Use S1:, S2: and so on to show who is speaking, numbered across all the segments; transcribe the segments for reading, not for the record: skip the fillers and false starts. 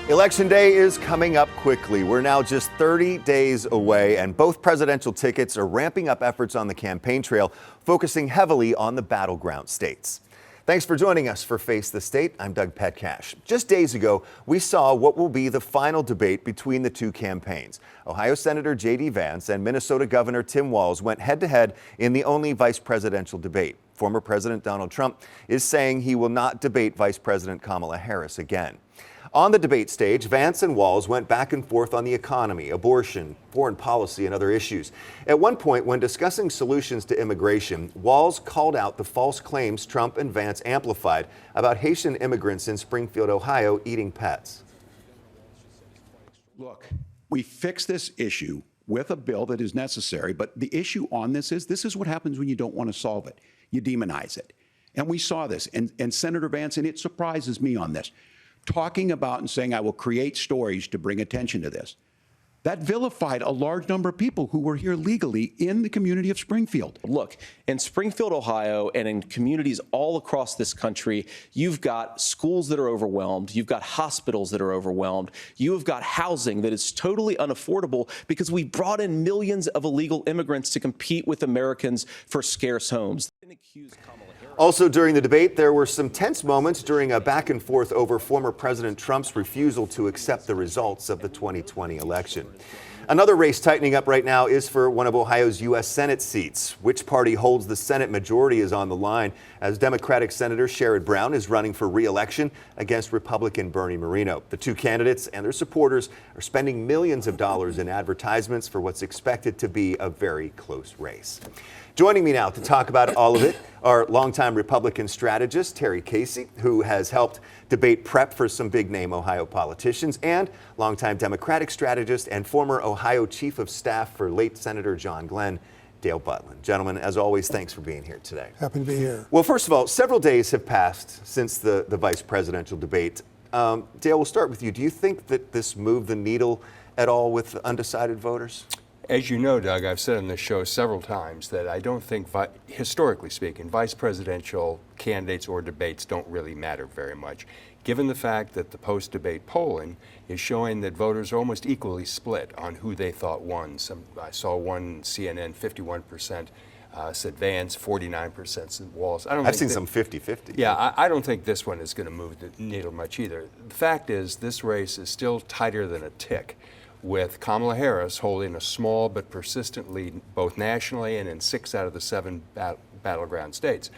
S1: Election day is coming up quickly. We're now just 30 days away, and both presidential tickets are ramping up efforts on the campaign trail, focusing heavily on the battleground states. Thanks for joining us for Face the State. I'm Doug Petcash. Just days ago, we saw what will be the final debate between the two campaigns. Ohio Senator J.D. Vance and Minnesota Governor Tim Walz went head-to-head in the only vice presidential debate. Former President Donald Trump is saying he will not debate Vice President Kamala Harris again. On the debate stage, Vance and Walz went back and forth on the economy, abortion, foreign policy, and other issues. At one point, when discussing solutions to immigration, Walz called out the false claims Trump and Vance amplified about Haitian immigrants in Springfield, Ohio, eating pets.
S2: Look, we fix this issue with a bill that is necessary, but the issue on this is what happens when you don't want to solve it. You demonize it. And we saw this, and Senator Vance, and it surprises me on this, talking about and saying, I will create stories to bring attention to this. That vilified a large number of people who were here legally in the community of Springfield.
S3: Look, in Springfield, Ohio, and in communities all across this country, you've got schools that are overwhelmed. You've got hospitals that are overwhelmed. You've got housing that is totally unaffordable because we brought in millions of illegal immigrants to compete with Americans for scarce homes.
S1: Also during the debate, there were some tense moments during a back and forth over former President Trump's refusal to accept the results of the 2020 election. Another race tightening up right now is for one of Ohio's U.S. Senate seats. Which party holds the Senate majority is on the line, as Democratic Senator Sherrod Brown is running for re-election against Republican Bernie Moreno. The two candidates and their supporters are spending millions of dollars in advertisements for what's expected to be a very close race. Joining me now to talk about all of it are longtime Republican strategist Terry Casey, who has helped debate prep for some big-name Ohio politicians, and longtime Democratic strategist and former Ohio Chief of Staff for late Senator John Glenn, Dale Butlin. Gentlemen, as always, thanks for being here today.
S4: Happy to be here.
S1: Well, first of all, several days have passed since the vice presidential debate. Dale, we'll start with you. Do you think that this moved the needle at all with undecided voters?
S5: As you know, Doug, I've said on this show several times that I don't think, historically speaking, vice presidential candidates or debates don't really matter very much, given the fact that the post-debate polling is showing that voters are almost equally split on who they thought won. I saw one CNN, 51% said Vance, 49% said Walz.
S1: I've seen some 50-50.
S5: Yeah, I don't think this one is going to move the needle much either. The fact is, this race is still tighter than a tick, with Kamala Harris holding a small but persistent lead both nationally and in 6 out of the 7 battleground states.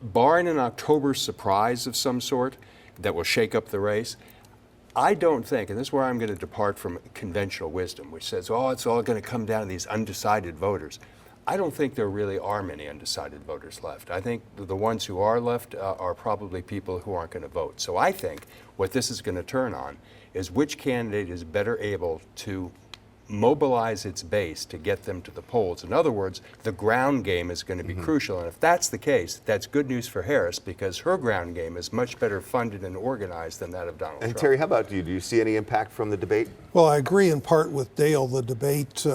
S5: Barring an October surprise of some sort that will shake up the race, I don't think, and this is where I'm going to depart from conventional wisdom, which says, oh, it's all going to come down to these undecided voters. I don't think there really are many undecided voters left. I think the ones who are left are probably people who aren't going to vote. So I think what this is going to turn on is which candidate is better able to mobilize its base to get them to the polls. In other words, the ground game is going to be crucial. And if that's the case, that's good news for Harris, because her ground game is much better funded and organized than that of Donald Trump.
S1: And Terry, how about you? Do you see any impact from the debate?
S4: Well, I agree in part with Dale. The debate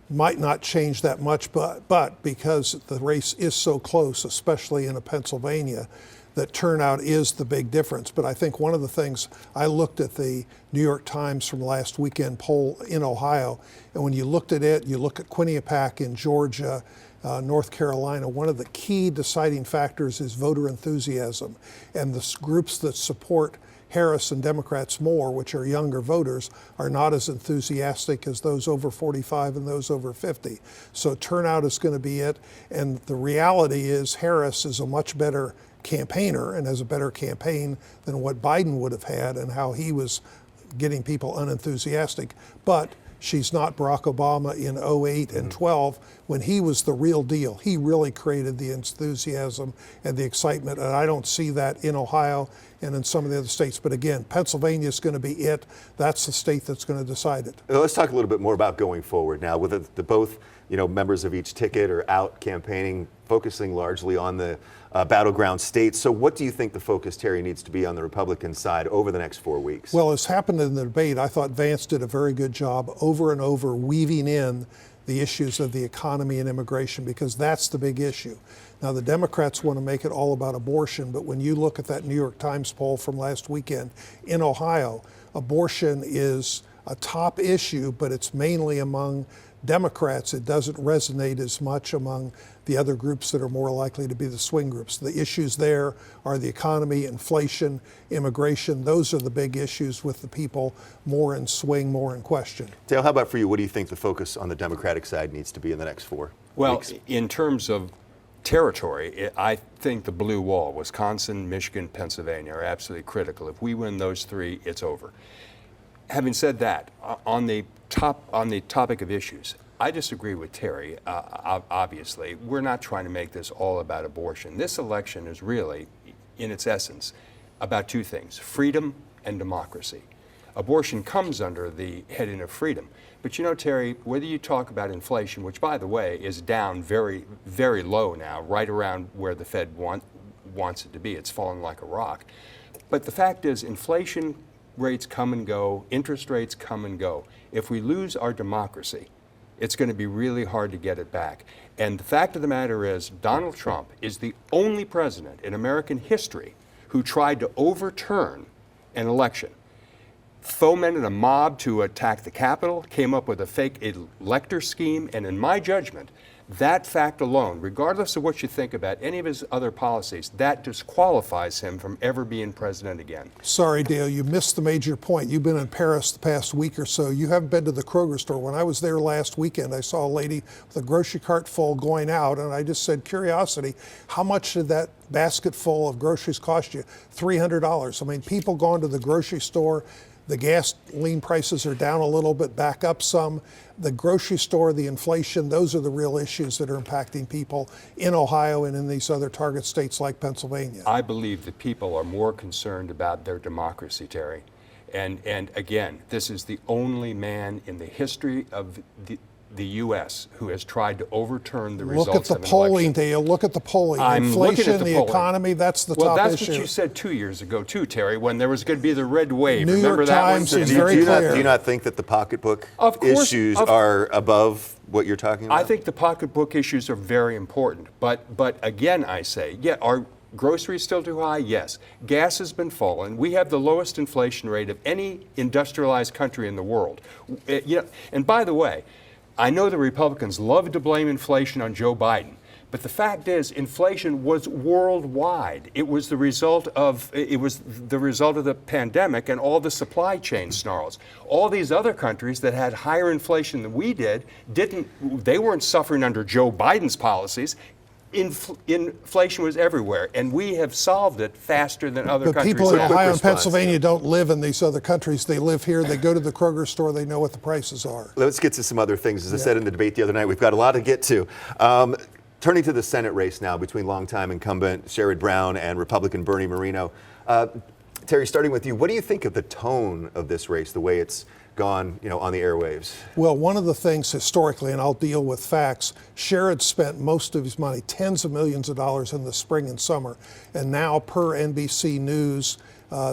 S4: might not change that much, but because the race is so close, especially in Pennsylvania, that turnout is the big difference. But I think one of the things, I looked at the New York Times from last weekend poll in Ohio, and when you looked at it, you look at Quinnipiac in Georgia, North Carolina, one of the key deciding factors is voter enthusiasm. And the groups that support Harris and Democrats more, which are younger voters, are not as enthusiastic as those over 45 and those over 50. So turnout is going to be it. And the reality is Harris is a much better campaigner and has a better campaign than what Biden would have had and how he was getting people unenthusiastic. But she's not Barack Obama in 08 and 12 when he was the real deal. He really created the enthusiasm and the excitement, and I don't see that in Ohio. and in some of the other states. But again, Pennsylvania is going to be it. That's the state that's going to decide it.
S1: Let's talk a little bit more about going forward now. With the both members of each ticket are out campaigning, focusing largely on the battleground states. So what do you think the focus, Terry, needs to be on the Republican side over the next 4 weeks?
S4: Well, as happened in the debate, I thought Vance did a very good job over and over weaving in the issues of the economy and immigration, because that's the big issue. Now, the Democrats want to make it all about abortion, but when you look at that New York Times poll from last weekend in Ohio, abortion is a top issue, but it's mainly among Democrats. It doesn't resonate as much among the other groups that are more likely to be the swing groups. The issues there are the economy, inflation, immigration. Those are the big issues with the people more in swing, more in question.
S1: Dale, how about for you? What do you think the focus on the Democratic side needs to be in the next 4 weeks?
S5: In terms of territory, I think the blue wall, Wisconsin, Michigan, Pennsylvania, are absolutely critical. If we win those 3, it's over. Having said that, on the topic of issues, I disagree with Terry. Obviously, we're not trying to make this all about abortion. This election is really, in its essence, about 2 things: freedom and democracy. Abortion comes under the heading of freedom. But Terry, whether you talk about inflation, which by the way is down very, very low now, right around where the Fed wants it to be, it's fallen like a rock. But the fact is, inflation rates come and go, interest rates come and go. If we lose our democracy, it's going to be really hard to get it back. And the fact of the matter is, Donald Trump is the only president in American history who tried to overturn an election, fomented a mob to attack the Capitol, came up with a fake elector scheme, and in my judgment, that fact alone, regardless of what you think about any of his other policies, that disqualifies him from ever being president again.
S4: Sorry, Dale, you missed the major point. You've been in Paris the past week or so. You haven't been to the Kroger store. When I was there last weekend, I saw a lady with a grocery cart full going out, and I just said, curiosity, how much did that basket full of groceries cost you? $300. I mean, people going to the grocery store, the gasoline prices are down a little bit, back up some. The grocery store, the inflation, those are the real issues that are impacting people in Ohio and in these other target states like Pennsylvania.
S5: I believe that people are more concerned about their democracy, Terry. And again, this is the only man in the history of the U.S. who has tried to overturn the results of an election.
S4: Look at the polling, Dale. Look at the polling.
S5: I'm
S4: Inflation,
S5: looking at the polling.
S4: Economy, that's the top issue.
S5: Well, that's what you said 2 years ago, too, Terry, when there was going to be the red wave.
S4: New
S5: Remember
S4: York
S5: that
S4: Times
S5: one?
S4: is very clear.
S1: Do you not think that the pocketbook
S5: Of course,
S1: issues are above what you're talking about?
S5: I think the pocketbook issues are very important. But again, I say, are groceries still too high? Yes. Gas has been falling. We have the lowest inflation rate of any industrialized country in the world. And by the way, I know the Republicans love to blame inflation on Joe Biden, but the fact is, inflation was worldwide. It was the result of the pandemic and all the supply chain snarls. All these other countries that had higher inflation than we did they weren't suffering under Joe Biden's policies. Inflation was everywhere, and we have solved it faster than other countries.
S4: But people in
S5: have.
S4: Ohio and Pennsylvania don't live in these other countries. They live here. They go to the Kroger store. They know what the prices are.
S1: Let's get to some other things. As I said in the debate the other night, we've got a lot to get to. Turning to the Senate race now between longtime incumbent Sherrod Brown and Republican Bernie Moreno. Terry, starting with you, what do you think of the tone of this race, the way it's gone, on the airwaves?
S4: Well, one of the things historically, and I'll deal with facts, Sherrod spent most of his money, tens of millions of dollars in the spring and summer. And now, per NBC News,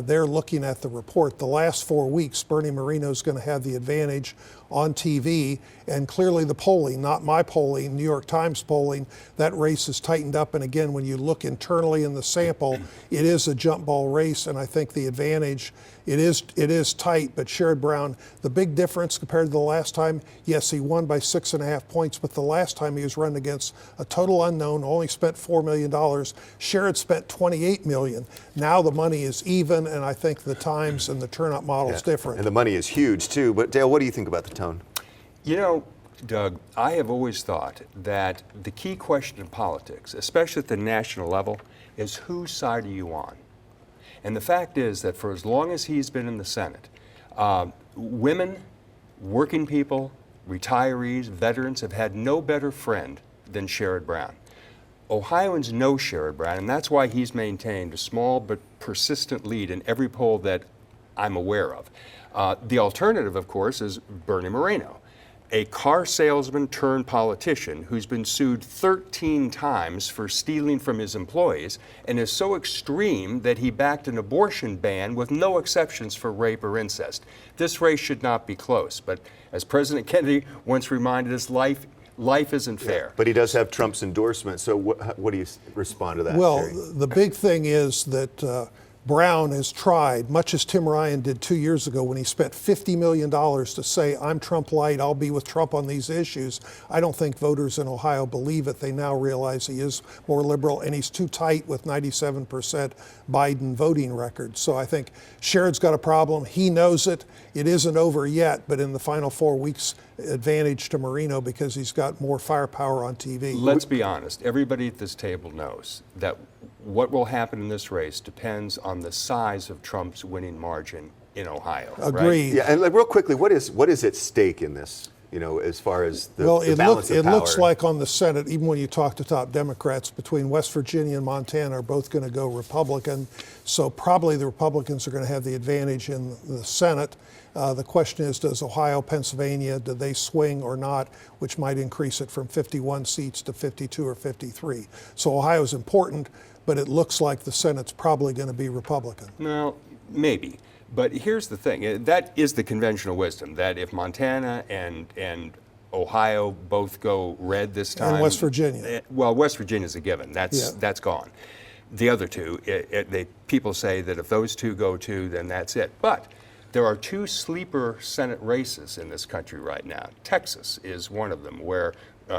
S4: they're looking at the report. The last 4 weeks, Bernie Moreno is going to have the advantage on TV, and clearly the polling, not my polling, New York Times polling, that race is tightened up. And again, when you look internally in the sample, it is a jump ball race, and I think the advantage, it is tight. But Sherrod Brown, the big difference compared to the last time, yes, he won by 6.5 points, but the last time he was running against a total unknown, only spent $4 million. Sherrod spent $28 million. Now the money is even, and I think the times and the turnout model is different.
S1: And the money is huge too. But Dale, what do you think about the tone?
S5: Doug, I have always thought that the key question in politics, especially at the national level, is whose side are you on? And the fact is that for as long as he's been in the Senate, women, working people, retirees, veterans have had no better friend than Sherrod Brown. Ohioans know Sherrod Brown, and that's why he's maintained a small but persistent lead in every poll that I'm aware of. The alternative, of course, is Bernie Moreno, a car salesman turned politician who's been sued 13 times for stealing from his employees and is so extreme that he backed an abortion ban with no exceptions for rape or incest. This race should not be close, but as President Kennedy once reminded us, life isn't fair.
S1: But he does have Trump's endorsement, so what do you respond to that,
S4: Well,
S1: Terry?
S4: the big thing is that Brown has tried, much as Tim Ryan did 2 years ago when he spent $50 million to say, I'm Trump light, I'll be with Trump on these issues. I don't think voters in Ohio believe it. They now realize he is more liberal, and he's too tight with 97% Biden voting record. So I think Sherrod's got a problem. He knows it. It isn't over yet, but in the final 4 weeks, advantage to Moreno because he's got more firepower on TV.
S5: Let's be honest. Everybody at this table knows that what will happen in this race depends on the size of Trump's winning margin in Ohio.
S4: Agreed.
S1: Yeah, and like, real quickly, what is at stake in this? You know, as far as the, the balance of power.
S4: It looks like on the Senate, even when you talk to top Democrats, between West Virginia and Montana are both going to go Republican. So probably the Republicans are going to have the advantage in the Senate. The question is, does Ohio, Pennsylvania, do they swing or not, which might increase it from 51 seats to 52 or 53. So Ohio's important, but it looks like the Senate's probably going to be Republican.
S5: Well, maybe. But here's the thing. That is the conventional wisdom, that if Montana and Ohio both go red this time.
S4: And West Virginia.
S5: Well, West Virginia's a given. That's gone. The other two, people say that if those two go too, then that's it. But there are two sleeper Senate races in this country right now. Texas is one of them, where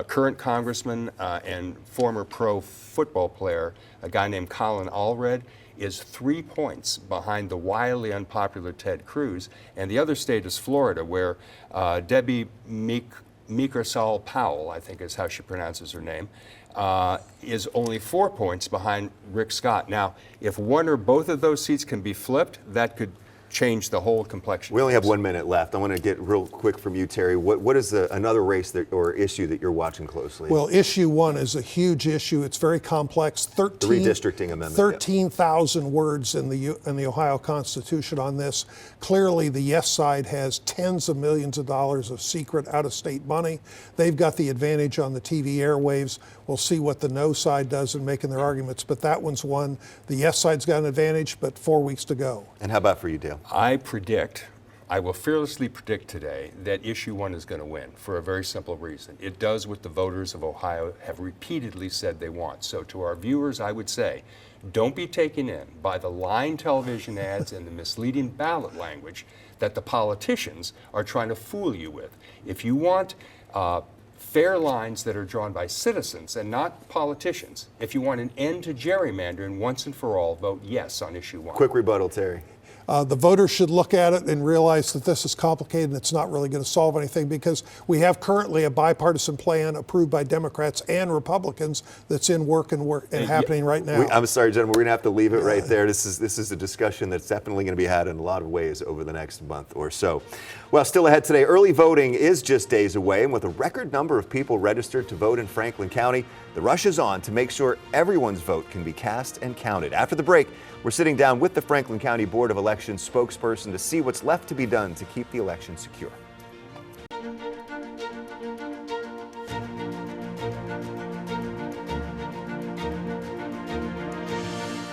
S5: current congressman and former pro football player, a guy named Colin Allred, is 3 points behind the wildly unpopular Ted Cruz. And the other state is Florida, where Debbie Meekersall Powell, I think is how she pronounces her name, is only 4 points behind Rick Scott. Now, if one or both of those seats can be flipped, that could change the whole complexion.
S1: We only have 1 minute left. I want to get real quick from you, Terry. What is another race or issue that you're watching closely?
S4: Well, issue one is a huge issue. It's very complex.
S1: The redistricting amendment.
S4: 13,000 words in the Ohio Constitution on this. Clearly, the yes side has tens of millions of dollars of secret out-of-state money. They've got the advantage on the TV airwaves. We'll see what the no side does in making their arguments, but that one's won. The yes side's got an advantage, but 4 weeks to go.
S1: And how about for you, Dale?
S5: I will fearlessly predict today that issue one is going to win for a very simple reason. It does what the voters of Ohio have repeatedly said they want. So to our viewers, I would say, don't be taken in by the lying television ads and the misleading ballot language that the politicians are trying to fool you with. If you want fair lines that are drawn by citizens and not politicians, if you want an end to gerrymandering once and for all, vote yes on issue one.
S1: Quick rebuttal, Terry.
S4: The voters should look at it and realize that this is complicated and it's not really going to solve anything, because we have currently a bipartisan plan approved by Democrats and Republicans that's in work and happening right now.
S1: I'm sorry, gentlemen, we're going to have to leave it right there. This is a discussion that's definitely going to be had in a lot of ways over the next month or so. Well, still ahead today, early voting is just days away, and with a record number of people registered to vote in Franklin County, the rush is on to make sure everyone's vote can be cast and counted. After the break, we're sitting down with the Franklin County Board of Elections spokesperson to see what's left to be done to keep the election secure.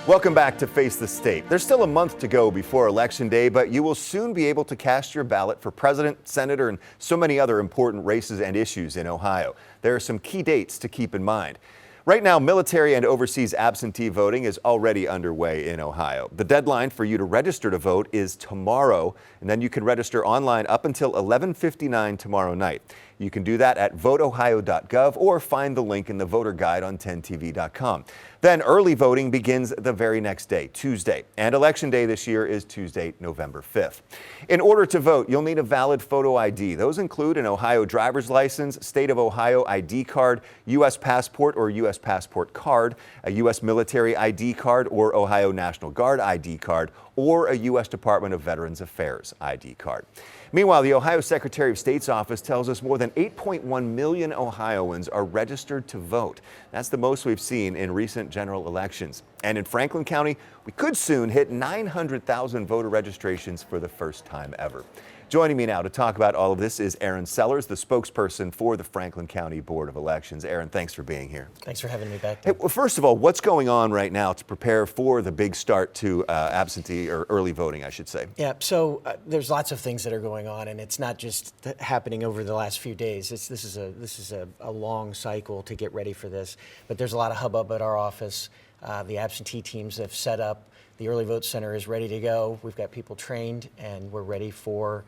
S1: Welcome back to Face the State. There's still a month to go before Election Day, but you will soon be able to cast your ballot for president, senator, and so many other important races and issues in Ohio. There are some key dates to keep in mind. Right now, military and overseas absentee voting is already underway in Ohio. The deadline for you to register to vote is tomorrow, and then you can register online up until 11:59 tomorrow night. You can do that at voteohio.gov or find the link in the voter guide on 10tv.com. Then early voting begins the very next day, Tuesday, and Election Day this year is Tuesday, November 5th. In order to vote, you'll need a valid photo ID. Those include an Ohio driver's license, state of Ohio ID card, U.S. passport or U.S. passport card, a U.S. military ID card or Ohio National Guard ID card, or a U.S. Department of Veterans Affairs ID card. Meanwhile, the Ohio Secretary of State's office tells us more than 8.1 million Ohioans are registered to vote. That's the most we've seen in recent general elections. And in Franklin County, we could soon hit 900,000 voter registrations for the first time ever. Joining me now to talk about all of this is Aaron Sellers, the spokesperson for the Franklin County Board of Elections. Aaron, thanks for being here.
S6: Thanks for having me back.
S1: Hey, well, first of all, what's going on right now to prepare for the big start to absentee or early voting, I should say?
S6: Yeah, so there's lots of things that are going on, and it's not just happening over the last few days. This is a long cycle to get ready for this. But there's a lot of hubbub at our office. The absentee teams have set up. The early vote center is ready to go. We've got people trained, and we're ready for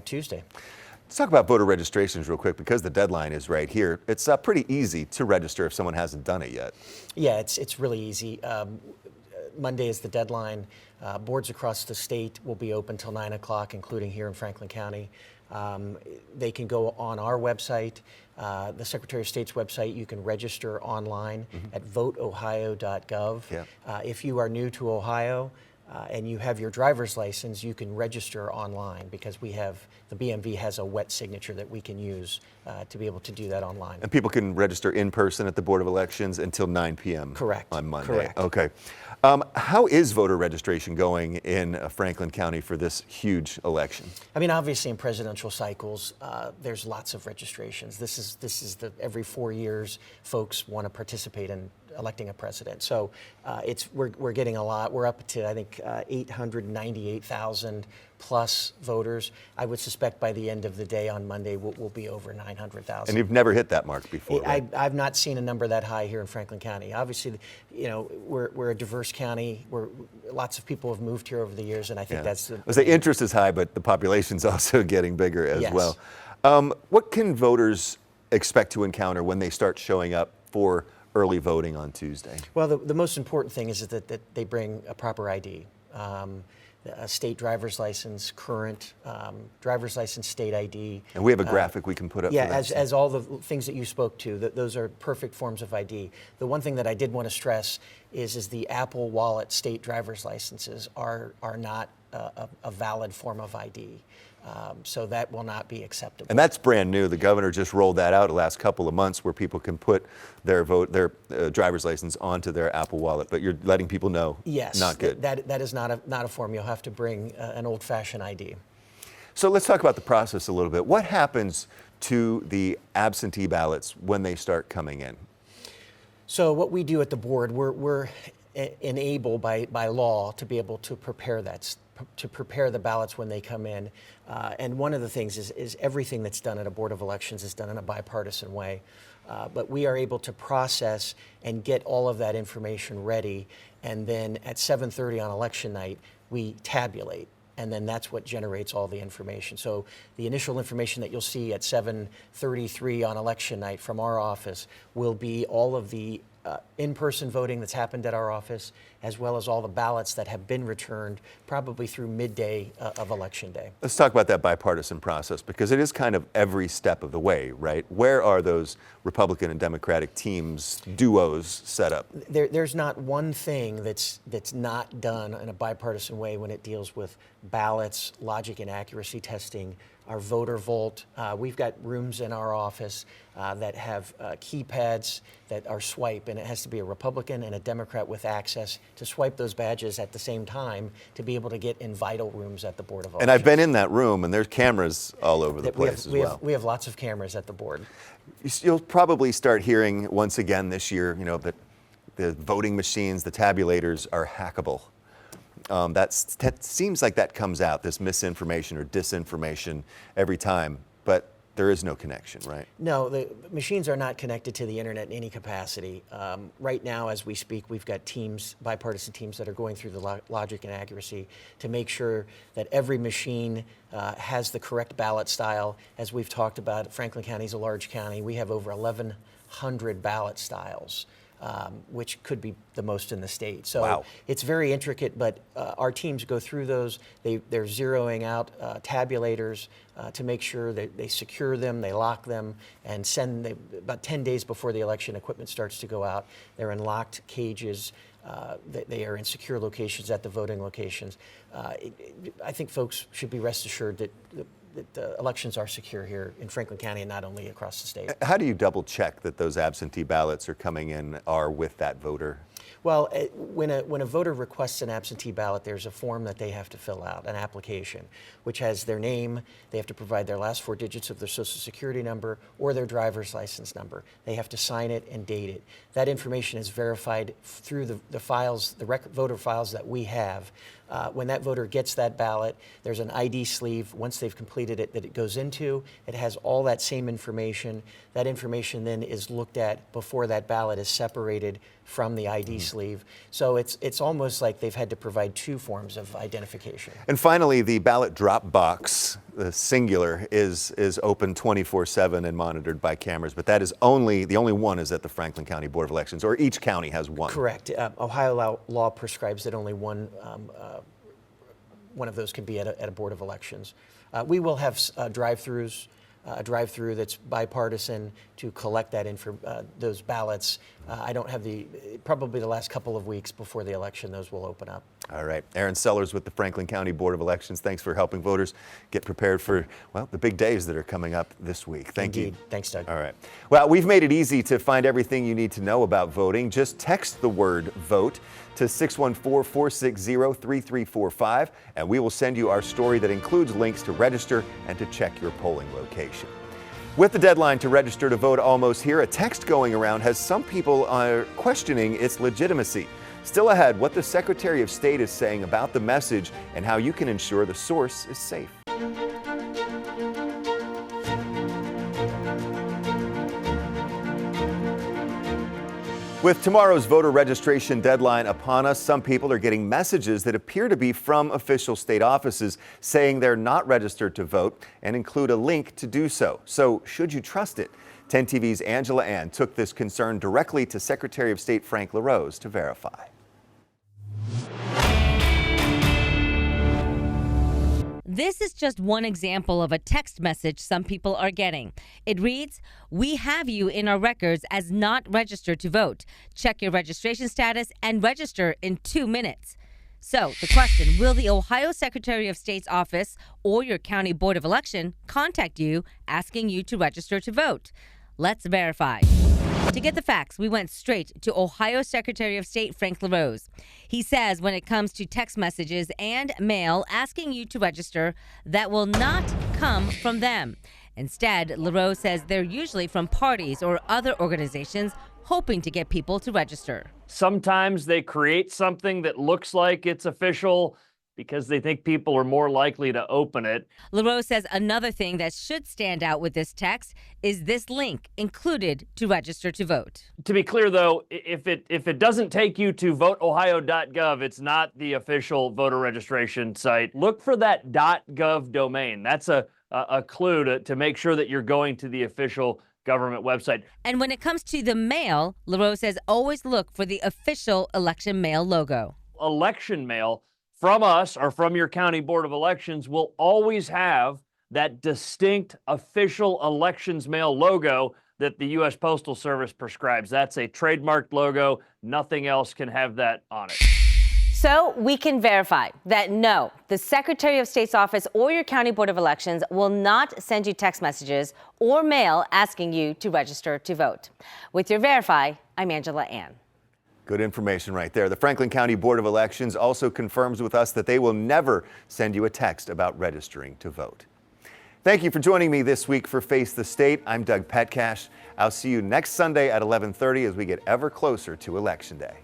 S6: Tuesday.
S1: Let's talk about voter registrations real quick because the deadline is right here. It's pretty easy to register if someone hasn't done it yet.
S6: Yeah, it's really easy. Monday is the deadline. Boards across the state will be open till 9 o'clock, including here in Franklin County. They can go on our website, the Secretary of State's website. You can register online at voteohio.gov.
S1: Yeah.
S6: If you are new to Ohio and you have your driver's license, you can register online because the BMV has a wet signature that we can use to be able to do that online.
S1: And people can register in person at the Board of Elections until 9 p.m.
S6: Correct.
S1: On Monday.
S6: Correct.
S1: Okay. How is voter registration going in Franklin County for this huge election?
S6: I mean, obviously, in presidential cycles, there's lots of registrations. This is every 4 years, folks want to participate in electing a president. So we're getting a lot. We're up to, I think, 898,000 plus voters. I would suspect by the end of the day on Monday, we'll be over 900,000.
S1: And you've never hit that mark before, right?
S6: I've not seen a number that high here in Franklin County. Obviously, we're a diverse county. Lots of people have moved here over the years, and I think that's
S1: the interest is high, but the population's also getting bigger as
S6: Yes.
S1: well. What can voters expect to encounter when they start showing up for early voting on Tuesday?
S6: Well, the most important thing is that they bring a proper ID. A state driver's license, current driver's license, state ID.
S1: And we have a graphic we can put up.
S6: Yeah,
S1: for that.
S6: as all the things that you spoke to, those are perfect forms of ID. The one thing that I did want to stress is the Apple Wallet state driver's licenses are not a valid form of ID. So that will not be acceptable.
S1: And that's brand new. The governor just rolled that out the last couple of months where people can put their driver's license onto their Apple Wallet. But you're letting people know,
S6: Yes,
S1: not good.
S6: That is not a form. You'll have to bring an old-fashioned ID.
S1: So let's talk about the process a little bit. What happens to the absentee ballots when they start coming in?
S6: So what we do at the board, we're enabled by law to be able to prepare the ballots when they come in. And one of the things is everything that's done at a Board of Elections is done in a bipartisan way. But we are able to process and get all of that information ready. And then at 7:30 on election night, we tabulate. And then that's what generates all the information. So the initial information that you'll see at 7:33 on election night from our office will be all of the in-person voting that's happened at our office, as well as all the ballots that have been returned probably through midday of election day.
S1: Let's talk about that bipartisan process because it is kind of every step of the way, right? Where are those Republican and Democratic teams, duos set up?
S6: There's not one thing that's not done in a bipartisan way when it deals with ballots, logic and accuracy testing, our voter vault. We've got rooms in our office that have keypads that are swipe, and it has to be a Republican and a Democrat with access to swipe those badges at the same time to be able to get in vital rooms at the Board of Elections.
S1: And I've been in that room, and there's cameras all over the place as well.
S6: We have lots of cameras at the board.
S1: You'll probably start hearing once again this year, that the voting machines, the tabulators are hackable. That seems like that comes out, this misinformation or disinformation every time, but there is no connection, right?
S6: No, the machines are not connected to the internet in any capacity. Right now, as we speak, we've got teams, bipartisan teams, that are going through the logic and accuracy to make sure that every machine has the correct ballot style. As we've talked about, Franklin County is a large county. We have over 1,100 ballot styles. Which could be the most in the state. So
S1: wow.
S6: It's very intricate, but our teams go through those. They're zeroing out tabulators to make sure that they secure them, they lock them, and send them about 10 days before the election, equipment starts to go out. They're in locked cages. They are in secure locations at the voting locations. I think folks should be rest assured that elections are secure here in Franklin County and not only across the state.
S1: How do you double check that those absentee ballots are coming in are with that voter?
S6: Well, when a voter requests an absentee ballot, there's a form that they have to fill out, an application, which has their name. They have to provide their last 4 digits of their Social Security number or their driver's license number. They have to sign it and date it. That information is verified through the files, the voter files that we have. When that voter gets that ballot, there's an ID sleeve once they've completed it that it goes into. It has all that same information. That information then is looked at before that ballot is separated from the ID sleeve. So it's almost like they've had to provide 2 forms of identification.
S1: And finally, the ballot drop box, the singular, is open 24/7 and monitored by cameras. But that is the only one is at the Franklin County Board of Elections, or each county has one.
S6: Correct. Ohio law prescribes that only one of those can be at a Board of Elections. We will have drive-throughs, a drive-through that's bipartisan to collect those ballots. I don't have probably the last couple of weeks before the election, those will open up.
S1: All right. Aaron Sellers with the Franklin County Board of Elections. Thanks for helping voters get prepared for, well, the big days that are coming up this week. Thank you.
S6: Thanks, Doug.
S1: All right. Well, we've made it easy to find everything you need to know about voting. Just text the word VOTE to 614-460-3345, and we will send you our story that includes links to register and to check your polling location. With the deadline to register to vote almost here, a text going around has some people questioning its legitimacy. Still ahead, what the Secretary of State is saying about the message and how you can ensure the source is safe. With tomorrow's voter registration deadline upon us, some people are getting messages that appear to be from official state offices saying they're not registered to vote and include a link to do so. So should you trust it? 10 TV's Angela Ann took this concern directly to Secretary of State Frank LaRose to verify.
S7: This is just one example of a text message some people are getting. It reads, "We have you in our records as not registered to vote. Check your registration status and register in 2 minutes." So the question, will the Ohio Secretary of State's office or your county board of election contact you asking you to register to vote? Let's verify. To get the facts, we went straight to Ohio Secretary of State Frank LaRose. He says when it comes to text messages and mail asking you to register, that will not come from them. Instead, LaRose says they're usually from parties or other organizations hoping to get people to register.
S8: Sometimes they create something that looks like it's official because they think people are more likely to open it.
S7: LaRose says another thing that should stand out with this text is this link included to register to vote.
S8: To be clear, though, if it doesn't take you to voteohio.gov, it's not the official voter registration site. Look for that .gov domain. That's a clue to make sure that you're going to the official government website.
S7: And when it comes to the mail, LaRose says always look for the official election mail logo.
S8: Election mail from us or from your county board of elections will always have that distinct official elections mail logo that the U.S. Postal Service prescribes. That's a trademarked logo. Nothing else can have that on it.
S7: So we can verify that no, the Secretary of State's office or your county board of elections will not send you text messages or mail asking you to register to vote. With your Verify, I'm Angela Ann.
S1: Good information right there. The Franklin County Board of Elections also confirms with us that they will never send you a text about registering to vote. Thank you for joining me this week for Face the State. I'm Doug Petcash. I'll see you next Sunday at 11:30 as we get ever closer to Election Day.